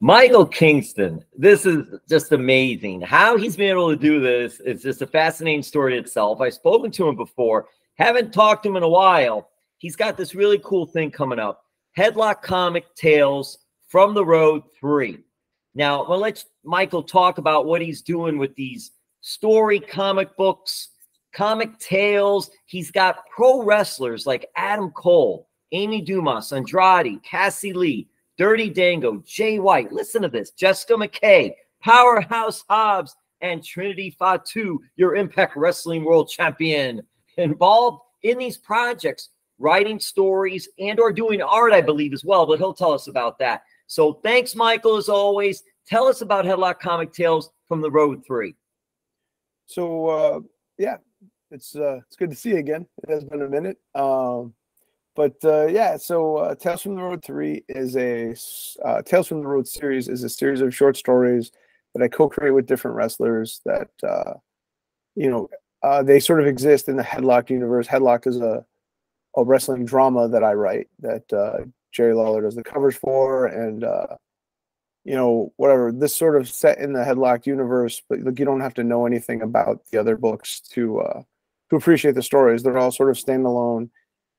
Michael Kingston, this is just amazing. How he's been able to do this is just a fascinating story itself. I've spoken to him before, haven't talked to him in a while. He's got this really cool thing coming up. Headlocked Comic Tales from the Road 3. Now, well, let's Michael talk about what he's doing with these story comic books, comic tales. He's got pro wrestlers like Adam Cole, Amy Dumas, Andrade, Cassie Lee, Dirty Dango, Jay White. Listen to this. Jessica McKay, Powerhouse Hobbs, and Trinity Fatu, your Impact Wrestling World Champion, involved in these projects, writing stories and or doing art, I believe, as well, but he'll tell us about that. So thanks, Michael, as always. Tell us about Headlocked Comic Tales from the Road 3. So, yeah, it's good to see you again. It has been a minute. Yeah, so Tales from the Road 3 is Tales from the Road series is a series of short stories that I co-create with different wrestlers that, they sort of exist in the Headlocked universe. Headlocked is a wrestling drama that I write that Jerry Lawler does the covers for, and whatever. This sort of set in the Headlocked universe, but like, you don't have to know anything about the other books to appreciate the stories. They're all sort of standalone,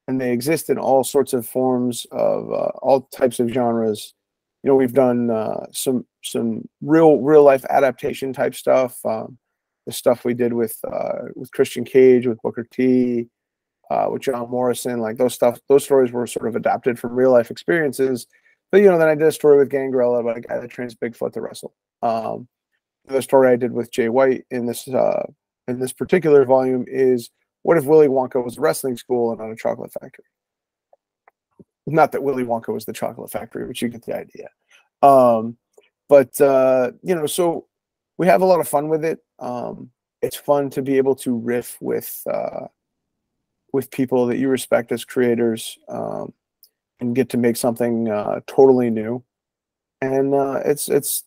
and they exist in all sorts of forms of all types of genres. We've done some real life adaptation type stuff. The stuff we did with Christian Cage, with Booker T, with John Morrison, like those stories were sort of adapted from real life experiences. But then I did a story with Gangrella about a guy that trains Bigfoot to wrestle. The story I did with Jay White in this particular volume is, what if Willy Wonka was a wrestling school and not a chocolate factory? Not that Willy Wonka was the chocolate factory, but you get the idea. So we have a lot of fun with it. It's fun to be able to riff with people that you respect as creators, and get to make something totally new. And it's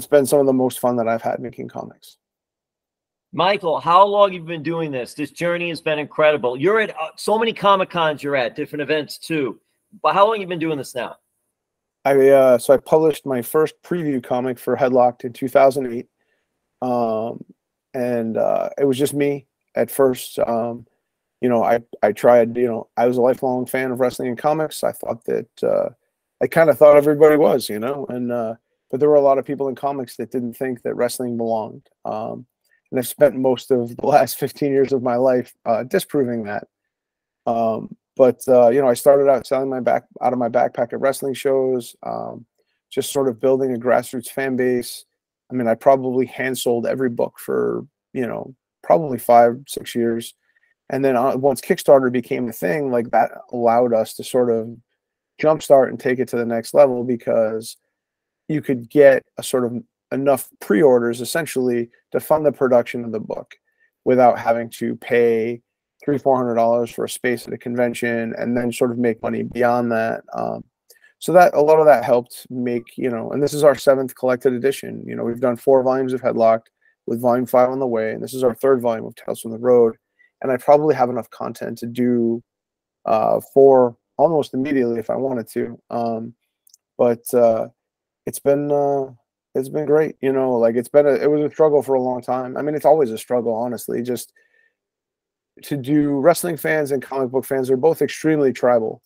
been some of the most fun that I've had making comics. Michael, how long have you been doing this? This journey has been incredible. You're at so many Comic-Cons, you're at different events too. But how long have you been doing this now? So I published my first preview comic for Headlocked in 2008. It was just me at first. I tried, I was a lifelong fan of wrestling and comics. I thought that, I kind of thought everybody was, but there were a lot of people in comics that didn't think that wrestling belonged. And I've spent most of the last 15 years of my life disproving that. I started out selling out of my backpack at wrestling shows, just sort of building a grassroots fan base. I mean, I probably hand sold every book for, probably 5-6 years. And then once Kickstarter became a thing, like that allowed us to sort of jumpstart and take it to the next level, because you could get a sort of enough pre-orders essentially to fund the production of the book without having to pay $300-400 for a space at a convention and then sort of make money beyond that. So that a lot of that helped make, and this is our 7th collected edition. We've done 4 volumes of Headlocked with volume 5 on the way, and this is our 3rd volume of Tales from the Road. And I probably have enough content to do 4 almost immediately if I wanted to. It's been great. It was a struggle for a long time. I mean, it's always a struggle, honestly. Just to do wrestling fans and comic book fans are both extremely tribal,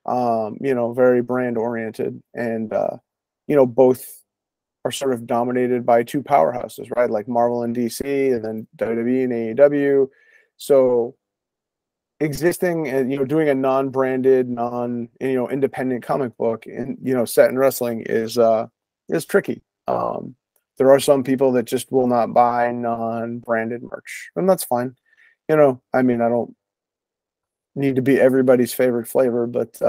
very brand oriented, and both are sort of dominated by 2 powerhouses, right? Like Marvel and DC, and then WWE and AEW. So existing and doing a non-branded, independent comic book and set in wrestling is tricky. There are some people that just will not buy non-branded merch, and that's fine. I mean, I don't need to be everybody's favorite flavor, but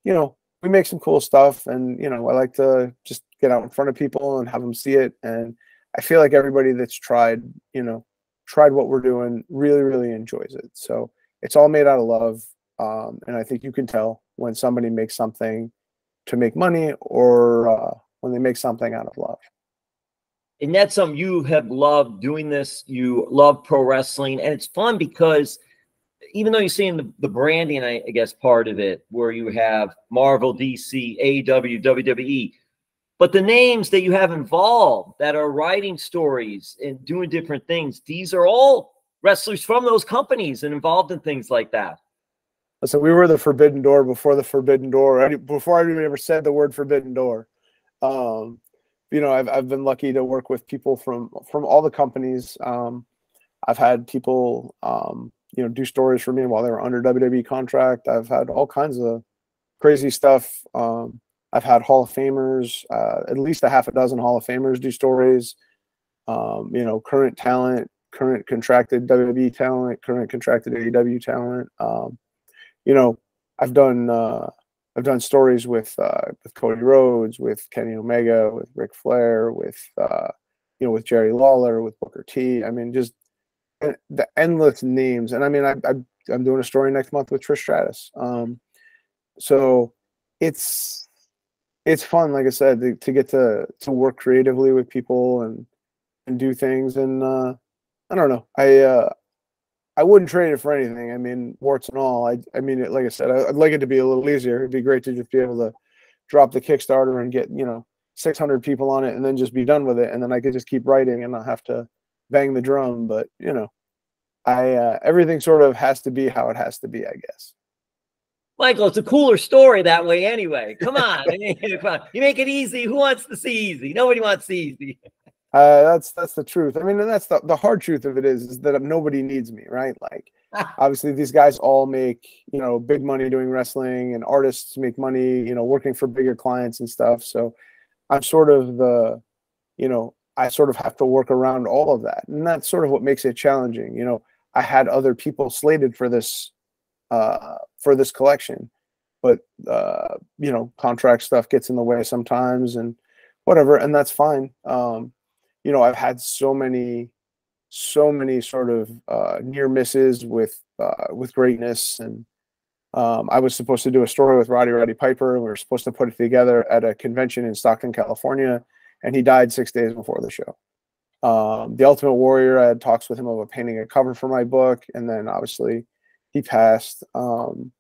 we make some cool stuff, and I like to just get out in front of people and have them see it. And I feel like everybody that's tried what we're doing really, really enjoys it. So it's all made out of love. And I think you can tell when somebody makes something to make money or when they make something out of love. And that's something you have loved doing this. You love pro wrestling, and it's fun because even though you're seeing the branding, I guess, part of it, where you have Marvel, DC, AEW, WWE, But the names that you have involved that are writing stories and doing different things, these are all wrestlers from those companies and involved in things like that. So we were the Forbidden Door before the Forbidden Door, before I ever said the word Forbidden Door. You know, I've been lucky to work with people from all the companies. I've had people, you know, do stories for me while they were under WWE contract. I've had all kinds of crazy stuff. I've had Hall of Famers, at least a half a dozen Hall of Famers do stories. You know, current talent, current contracted WWE talent, current contracted AEW talent. You know, I've done stories with Cody Rhodes, with Kenny Omega, with Ric Flair, with you know, with Jerry Lawler, with Booker T. I mean, just the endless names. And I mean, I'm doing a story next month with Trish Stratus. So it's fun, like I said, to get to work creatively with people and do things. And I don't know, I wouldn't trade it for anything. I mean, warts and all. I mean, like I said, I'd like it to be a little easier. It'd be great to just be able to drop the Kickstarter and get, you know, 600 people on it and then just be done with it. And then I could just keep writing and not have to bang the drum. But, you know, everything sort of has to be how it has to be, I guess. Michael, it's a cooler story that way anyway. Come on. Come on. You make it easy. Who wants to see easy? Nobody wants easy. That's the truth. I mean, and that's the hard truth of it is that nobody needs me, right? Like, obviously these guys all make, you know, big money doing wrestling, and artists make money, you know, working for bigger clients and stuff. So I'm sort of you know, I sort of have to work around all of that. And that's sort of what makes it challenging. You know, I had other people slated for this collection, but you know, contract stuff gets in the way sometimes and whatever, and that's fine. You know, I've had so many sort of near misses with greatness, and I was supposed to do a story with Roddy Piper, and we were supposed to put it together at a convention in Stockton, California, and he died 6 days before the show. The Ultimate Warrior, I had talks with him about painting a cover for my book, and then obviously he passed. You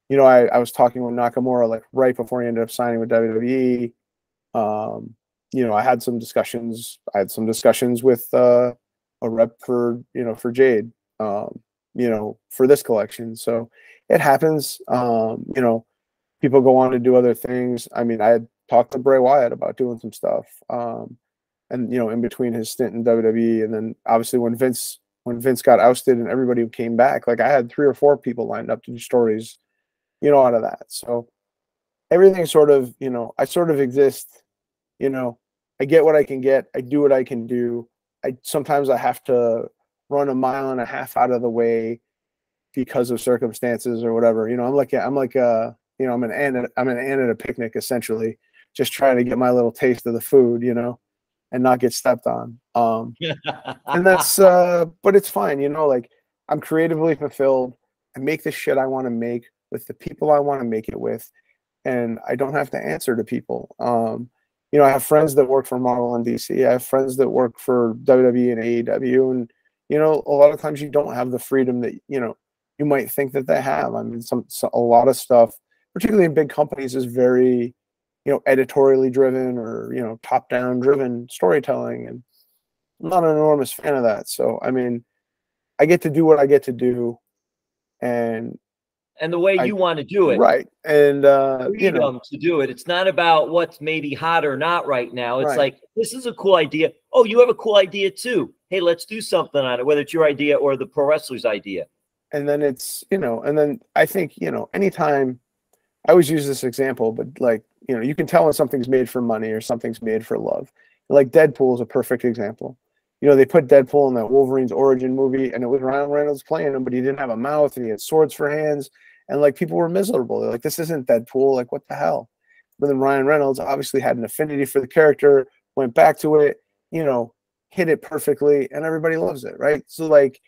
know, I was talking with Nakamura like right before he ended up signing with WWE. You know, I had some discussions with a rep for, you know, for Jade, you know, for this collection. So it happens. You know, people go on to do other things. I mean, I had talked to Bray Wyatt about doing some stuff. And, you know, in between his stint in WWE, and then obviously when Vince got ousted and everybody came back, like I had 3 or 4 people lined up to do stories, you know, out of that. So everything sort of, you know, I sort of exist, you know, I get what I can get. I do what I can do. Sometimes I have to run 1.5 miles out of the way because of circumstances or whatever. You know, I'm like you know, I'm an ant at a picnic, essentially, just trying to get my little taste of the food, you know, and not get stepped on. And that's but it's fine, you know, like I'm creatively fulfilled. I make the shit I want to make with the people I want to make it with, and I don't have to answer to people. You know, I have friends that work for Marvel and DC. I have friends that work for WWE and AEW, and you know, a lot of times you don't have the freedom that, you know, you might think that they have. I mean, a lot of stuff, particularly in big companies, is very, you know, editorially driven or, you know, top-down driven storytelling, and I'm not an enormous fan of that. So, I mean, I get to do what I get to do, and the way you want to do it. Right. And you know, to do it. It's not about what's maybe hot or not right now. It's right. like, this is a cool idea. Oh, you have a cool idea too. Hey, let's do something on it, whether it's your idea or the pro wrestler's idea. And then it's, you know, and then I think, you know, anytime, I always use this example, but like, you know, you can tell when something's made for money or something's made for love. Like Deadpool is a perfect example. You know, they put Deadpool in that Wolverine's origin movie, and it was Ryan Reynolds playing him, but he didn't have a mouth and he had swords for hands. And like people were miserable. They're like, this isn't Deadpool. Like, what the hell? But then Ryan Reynolds obviously had an affinity for the character, went back to it, you know, hit it perfectly, and everybody loves it, right? So like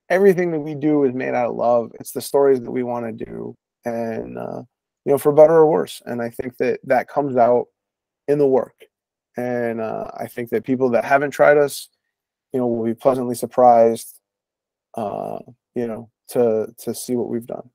everything that we do is made out of love. It's the stories that we want to do, and you know, for better or worse. And I think that comes out in the work. And I think that people that haven't tried us, you know, will be pleasantly surprised, you know, to see what we've done.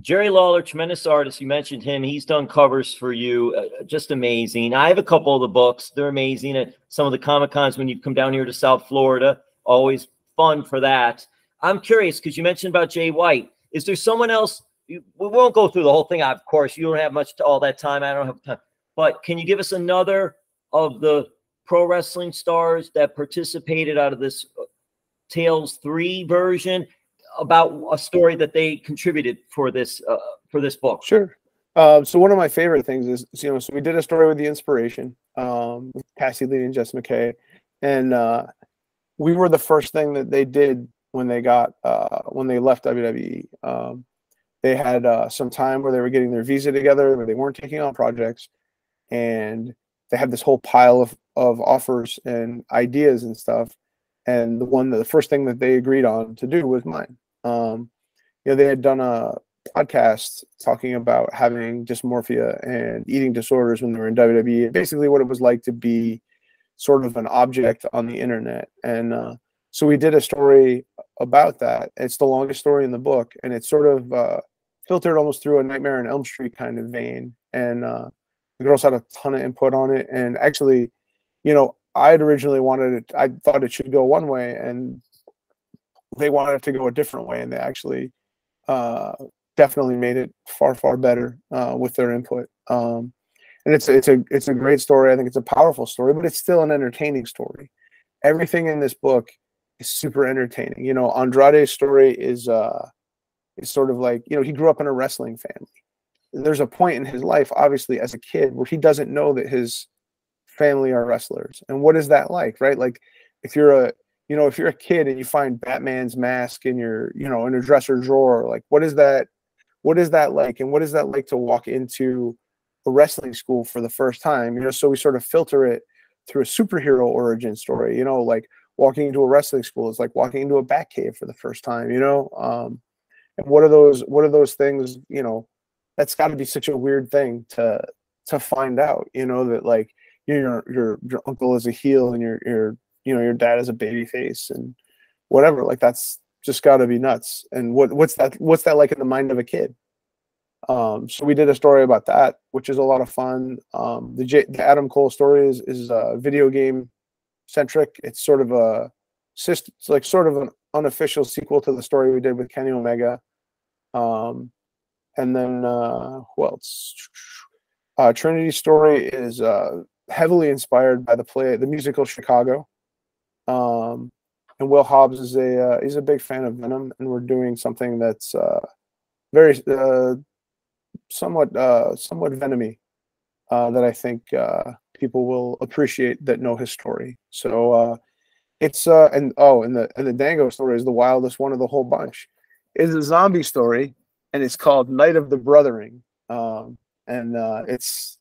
Jerry Lawler, tremendous artist. You mentioned him. He's done covers for you. Just amazing. I have a couple of the books. They're amazing. At some of the Comic-Cons when you come down here to South Florida, always fun for that. I'm curious because you mentioned about Jay White. Is there someone else? We won't go through the whole thing, of course. You don't have much to all that time. I don't have time. But can you give us another of the pro wrestling stars that participated out of this Tales 3 version about a story that they contributed for this book? Sure. So one of my favorite things is, so we did a story with the Inspiration, with Cassie Lee and Jess McKay, and we were the first thing that they did when they got when they left WWE. They had some time where they were getting their visa together, where they weren't taking on projects, and they had this whole pile of offers and ideas and stuff. And the first thing that they agreed on to do was mine. They had done a podcast talking about having dysmorphia and eating disorders when they were in WWE, basically what it was like to be sort of an object on the internet. And so we did a story about that. It's the longest story in the book, and it's sort of filtered almost through a Nightmare on Elm Street kind of vein. And the girls had a ton of input on it. And actually, I had originally I thought it should go one way, and they wanted it to go a different way. And they actually definitely made it far, far better with their input. And it's a great story. I think it's a powerful story, but it's still an entertaining story. Everything in this book is super entertaining. Andrade's story is sort of like, he grew up in a wrestling family. There's a point in his life, obviously, as a kid, where he doesn't know that his family are wrestlers. And what is that like, right? Like if you're a kid and you find Batman's mask in your, in a dresser drawer, like what is that like? And what is that like to walk into a wrestling school for the first time? So we sort of filter it through a superhero origin story, like walking into a wrestling school is like walking into a Batcave for the first time, and what are those things, that's got to be such a weird thing to find out, that like your uncle is a heel and your dad is a baby face and whatever, like that's just got to be nuts. And what's that like in the mind of a kid? So we did a story about that, which is a lot of fun. The Adam Cole story is video game centric. It's sort of an unofficial sequel to the story we did with Kenny Omega. And then who else? Trinity's story is heavily inspired by the musical Chicago. And Will Hobbs is he's a big fan of Venom, and we're doing something that's very somewhat Venomy that I think people will appreciate that know his story. So it's and the Dango story is the wildest one of the whole bunch. It's a zombie story, and it's called Night of the Brothering. It's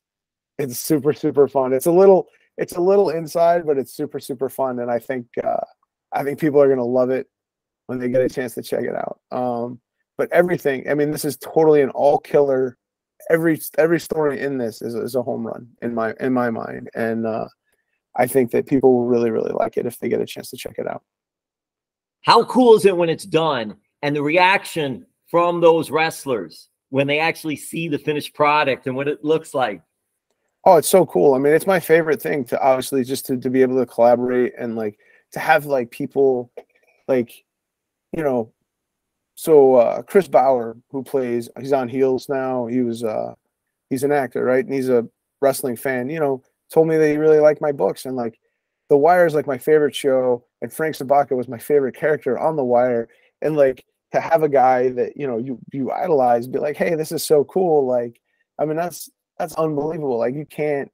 super, super fun. It's a little inside, but it's super, super fun. And I think people are going to love it when they get a chance to check it out. But everything, this is totally an all killer. Every story in this is a home run in my mind. And I think that people will really, really like it if they get a chance to check it out. How cool is it when it's done and the reaction from those wrestlers when they actually see the finished product and what it looks like? Oh, it's so cool. It's my favorite thing to obviously just to be able to collaborate and like to have like people like, so Chris Bauer, who he's on Heels now. He's an actor, right? And he's a wrestling fan, told me that he really liked my books. And like The Wire is like my favorite show. And Frank Sabaka was my favorite character on The Wire. And like to have a guy that, you idolize, be like, hey, this is so cool. Like, that's unbelievable. Like you can't,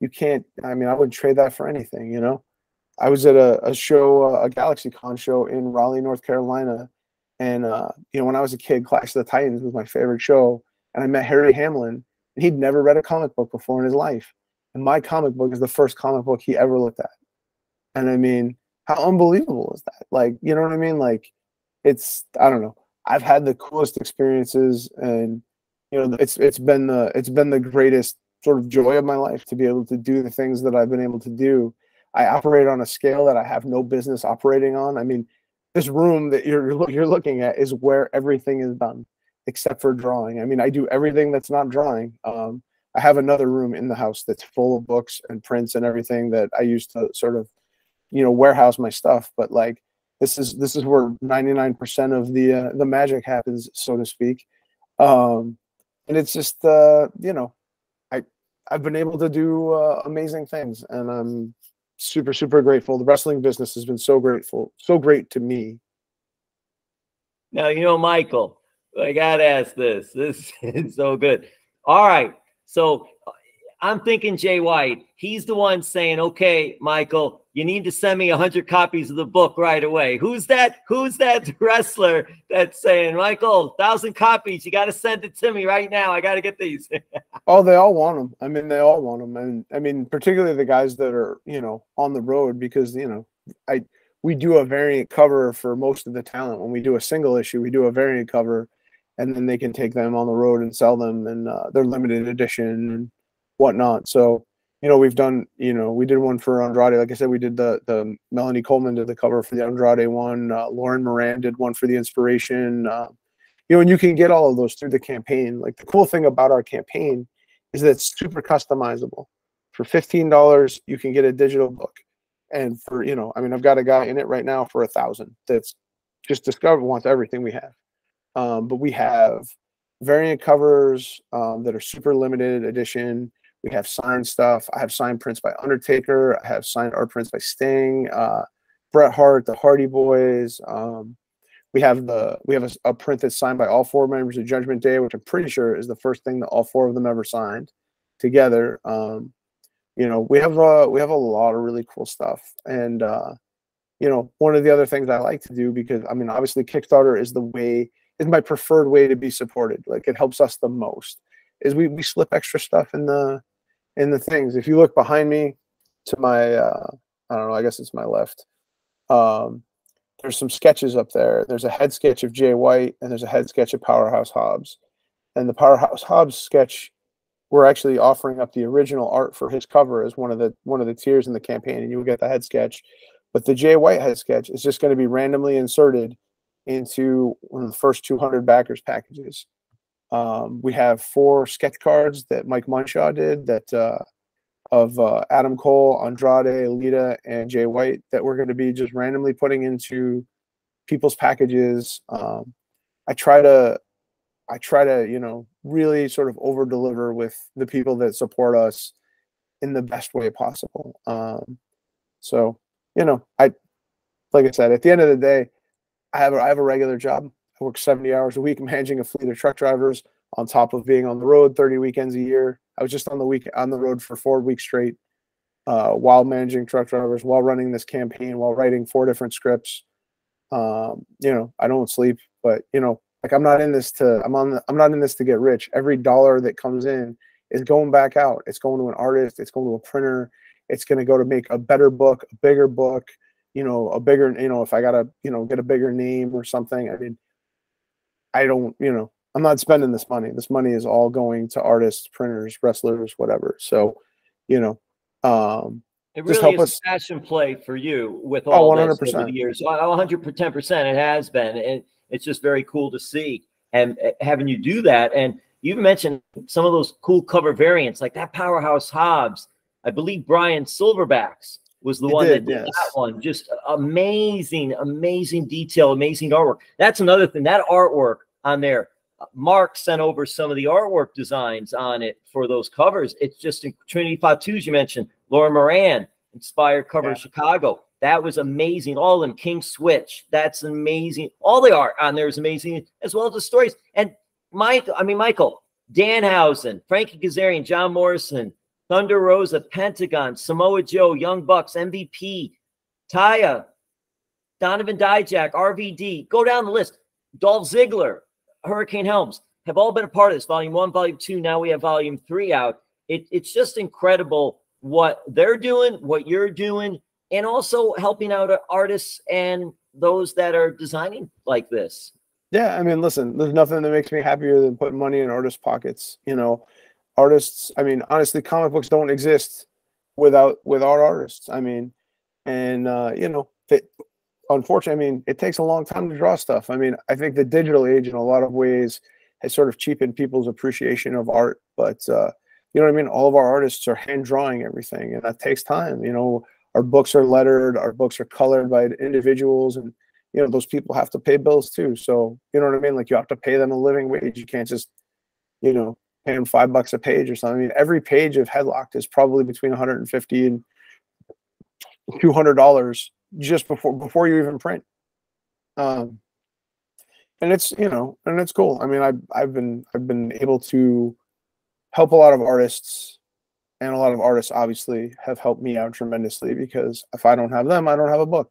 I wouldn't trade that for anything, I was at a show, a GalaxyCon show in Raleigh, North Carolina. And, when I was a kid, Clash of the Titans was my favorite show. And I met Harry Hamlin, and he'd never read a comic book before in his life. And my comic book is the first comic book he ever looked at. And how unbelievable is that? Like, you know what I mean? Like I don't know. I've had the coolest experiences, and, it's been the greatest sort of joy of my life to be able to do the things that I've been able to do. I operate on a scale that I have no business operating on. This room that you're looking at is where everything is done. except for drawing. I mean, I do everything that's not drawing. I have another room in the house that's full of books and prints and everything that I use to sort of, you know, warehouse my stuff. But like, this is where 99% of the magic happens, so to speak. And it's just, you know, I've been able to do amazing things, and I'm super, super grateful. The wrestling business has been so great to me. Now, you know, Michael, I got to ask this. This is so good. All right. So I'm thinking Jay White. He's the one saying, okay, Michael, you need to send me 100 copies of the book right away. Who's that wrestler that's saying, Michael, 1,000 copies, you got to send it to me right now. I got to get these. Oh, they all want them. I mean, they all want them. And I mean, particularly the guys that are, you know, on the road, because, you know, we do a variant cover for most of the talent. When we do a single issue, we do a variant cover, and then they can take them on the road and sell them, and they're limited edition and whatnot. So, you know, we've done, you know, we did one for Andrade. Like I said, we did the Melanie Coleman did the cover for the Andrade one. Lauren Moran did one for the Inspiration. You know, and you can get all of those through the campaign. Like, the cool thing about our campaign is that it's super customizable. For $15, you can get a digital book. And for, you know, I mean, I've got a guy in it right now for $1,000 that's just discovered, wants everything we have. But we have variant covers that are super limited edition. We have signed stuff. I have signed prints by Undertaker. I have signed art prints by Sting, Bret Hart, the Hardy Boys. We have a print that's signed by all 4 members of Judgment Day, which I'm pretty sure is the first thing that all 4 of them ever signed together. You know, we have a lot of really cool stuff. And you know, one of the other things I like to do, because I mean, obviously Kickstarter is my preferred way to be supported. Like, it helps us the most, is we slip extra stuff in the things. If you look behind me to my I don't know, I guess it's my left. There's some sketches up there. There's a head sketch of Jay White, and there's a head sketch of Powerhouse Hobbs. And the Powerhouse Hobbs sketch, we're actually offering up the original art for his cover as one of the tiers in the campaign, and you'll get the head sketch. But the Jay White head sketch is just going to be randomly inserted into one of the first 200 backers packages. We have 4 sketch cards that Mike Munshaw did of Adam Cole, Andrade, Lita, and Jay White that we're going to be just randomly putting into people's packages. I try to, you know, really sort of over deliver with the people that support us in the best way possible. So, you know, like I said, at the end of the day, I have a regular job. I work 70 hours a week managing a fleet of truck drivers on top of being on the road 30 weekends a year. I was just on the road for 4 weeks straight while managing truck drivers, while running this campaign, while writing 4 different scripts. You know, I don't sleep, but you know, like, I'm not in this to get rich. Every dollar that comes in is going back out. It's going to an artist. It's going to a printer. It's going to go to make a better book, a bigger book, you know, a bigger, you know, if I got to, you know, get a bigger name or something. I mean, I don't, you know, I'm not spending this money. This money is all going to artists, printers, wrestlers, whatever. So, you know, it just really help is us. a passion play for you with all 100%. this over the years. 110% it has been. And it's just very cool to see, and having you do that. And you mentioned some of those cool cover variants, like that Powerhouse Hobbs. I believe Brian Silverbacks was the one that did that one. Just amazing, amazing detail, amazing artwork. That's another thing. That artwork on there, Mark sent over some of the artwork designs on it for those covers. It's just in Trinity Fatu's, you mentioned, Laura Moran inspired cover of Chicago. That was amazing. All of them, King Switch. That's amazing. All the art on there is amazing, as well as the stories. And Michael, Danhausen, Frankie Kazarian, John Morrison, Thunder Rosa, Pentagon, Samoa Joe, Young Bucks, MVP, Taya, Donovan Dijak, RVD. Go down the list. Dolph Ziggler, Hurricane Helms have all been a part of this. Volume 1, Volume 2. Now we have Volume 3 out. It's just incredible what they're doing, what you're doing, and also helping out artists and those that are designing like this. Yeah, I mean, listen, there's nothing that makes me happier than putting money in artists' pockets. You know, artists, I mean, honestly, comic books don't exist without artists. I mean, and you know, unfortunately, I mean, it takes a long time to draw stuff. I mean, I think the digital age in a lot of ways has sort of cheapened people's appreciation of art. But you know what I mean? All of our artists are hand drawing everything, and that takes time. You know, our books are lettered, our books are colored by individuals, and you know, those people have to pay bills too. So you know what I mean? Like, you have to pay them a living wage. You can't just, you know, pay them $5 a page or something. I mean, every page of Headlocked is probably between $150 and $200 just before you even print. And it's, you know, and it's cool. I mean, I've been able to help a lot of artists, and a lot of artists obviously have helped me out tremendously, because if I don't have them, I don't have a book.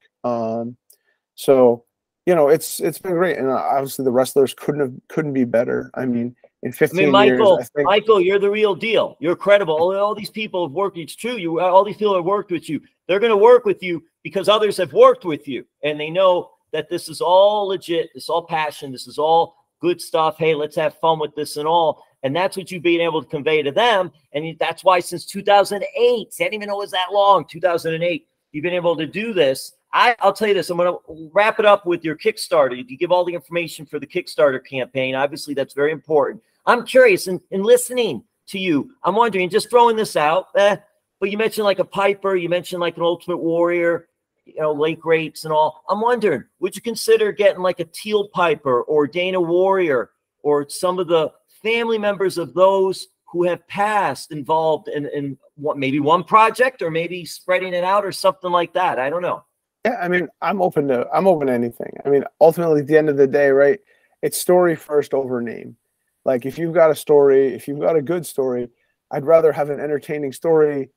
So, you know, it's been great, and obviously the wrestlers couldn't be better. I mean, in 15 Michael, years, I think, Michael, you're the real deal. You're credible. All these people have worked. It's true. All these people have worked with you. They're going to work with you because others have worked with you, and they know that this is all legit. This is all passion. This is all good stuff. Hey, let's have fun with this and all. And that's what you've been able to convey to them. And that's why since 2008, I didn't even know it was that long, 2008, you've been able to do this. I'll tell you this. I'm going to wrap it up with your Kickstarter. You give all the information for the Kickstarter campaign. Obviously, that's very important. I'm curious, in listening to you, I'm wondering, just throwing this out, but you mentioned like a Piper, you mentioned like an Ultimate Warrior, you know, Lake Rates and all. I'm wondering, would you consider getting like a Teal Piper or Dana Warrior or some of the family members of those who have passed involved in what, maybe one project, or maybe spreading it out or something like that? I don't know. Yeah, I mean, I'm open to anything. I mean, ultimately, at the end of the day, right, it's story first over name. Like, if you've got a story, if you've got a good story, I'd rather have an entertaining story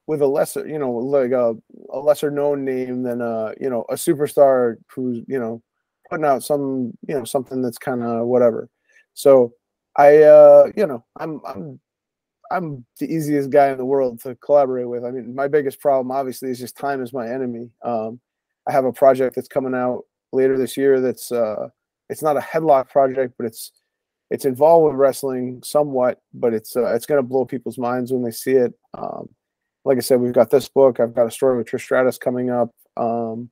with a lesser, you know, like a lesser known name than you know, a superstar who's, you know, putting out some, you know, something that's kind of whatever. So you know, I'm the easiest guy in the world to collaborate with. I mean, my biggest problem obviously is just time is my enemy. I have a project that's coming out later this year that's it's not a Headlock project, but it's involved with wrestling somewhat, but it's going to blow people's minds when they see it. Like I said, we've got this book. I've got a story with Trish Stratus coming up. You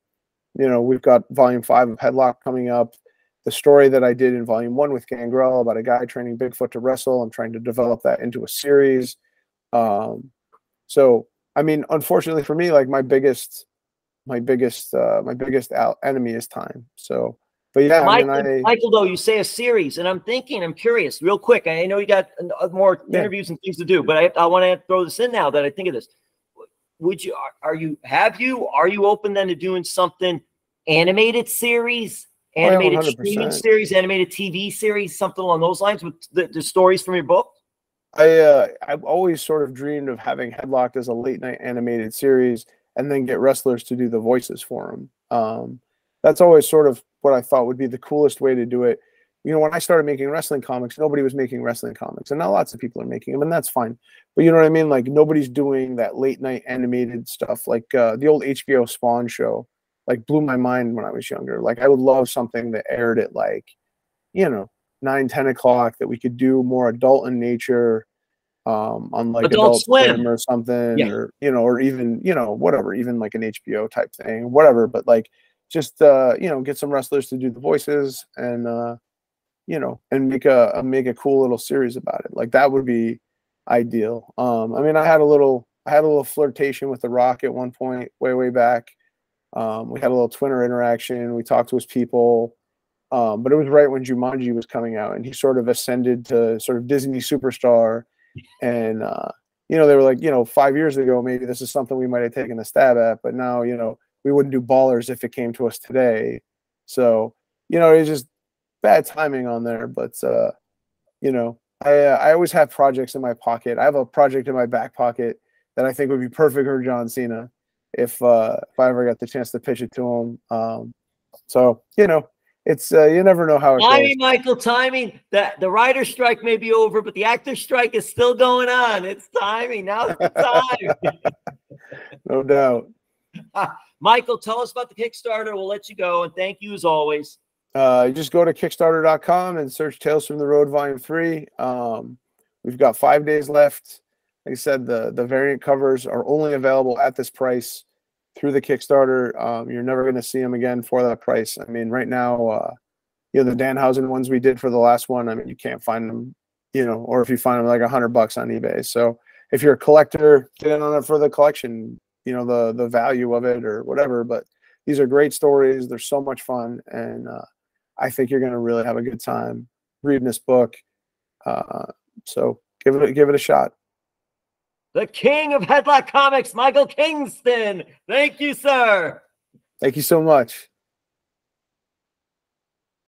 know, we've got volume 5 of Headlock coming up. The story that I did in volume 1 with Gangrel about a guy training Bigfoot to wrestle, I'm trying to develop that into a series. So, I mean, unfortunately for me, like my biggest enemy is time. So, but yeah, Michael, though, you say a series, and I'm curious, real quick. I know you got more interviews and things to do, but I want to throw this in now that I think of this. Are you open then to doing something animated series? Animated streaming series, animated TV series, something along those lines with the stories from your book? I've always sort of dreamed of having Headlocked as a late night animated series, and then get wrestlers to do the voices for them. That's always sort of what I thought would be the coolest way to do it. You know, when I started making wrestling comics, nobody was making wrestling comics, and now lots of people are making them, and that's fine. But you know what I mean? Like, nobody's doing that late night animated stuff, like the old HBO Spawn show. Like, blew my mind when I was younger. Like, I would love something that aired at, like, you know, 9-10 o'clock, that we could do more adult in nature, on like Adult Swim or something, or, you know, or even, you know, whatever, even like an HBO type thing, whatever. But like, just you know, get some wrestlers to do the voices, and you know, and make a cool little series about it. Like, that would be ideal. I mean, I had a little flirtation with The Rock at one point, way back. We had a little Twitter interaction. We talked to his people, but it was right when Jumanji was coming out, and he sort of ascended to sort of Disney superstar. And you know, they were like, you know, 5 years ago, maybe this is something we might have taken a stab at, but now, you know, we wouldn't do Ballers if it came to us today. So, you know, it's just bad timing on there. But you know, I always have projects in my pocket. I have a project in my back pocket that I think would be perfect for John Cena if I ever got the chance to pitch it to him. So, you know, it's you never know how it goes. Michael, timing. The writer's strike may be over, but the actor's strike is still going on. It's timing. Now's the time. No doubt. Michael, tell us about the Kickstarter. We'll let you go, and thank you as always. You just go to Kickstarter.com and search Tales from the Road Volume 3. We've got 5 days left. Like I said, the variant covers are only available at this price through the Kickstarter. You're never going to see them again for that price. I mean, right now, you know, the Danhausen ones we did for the last one, I mean, you can't find them, you know, or if you find them like $100 on eBay. So if you're a collector, get in on it for the collection, you know, the value of it or whatever. But these are great stories. They're so much fun. And I think you're going to really have a good time reading this book. So give it a shot. The king of Headlock Comics, Michael Kingston. Thank you, sir. Thank you so much.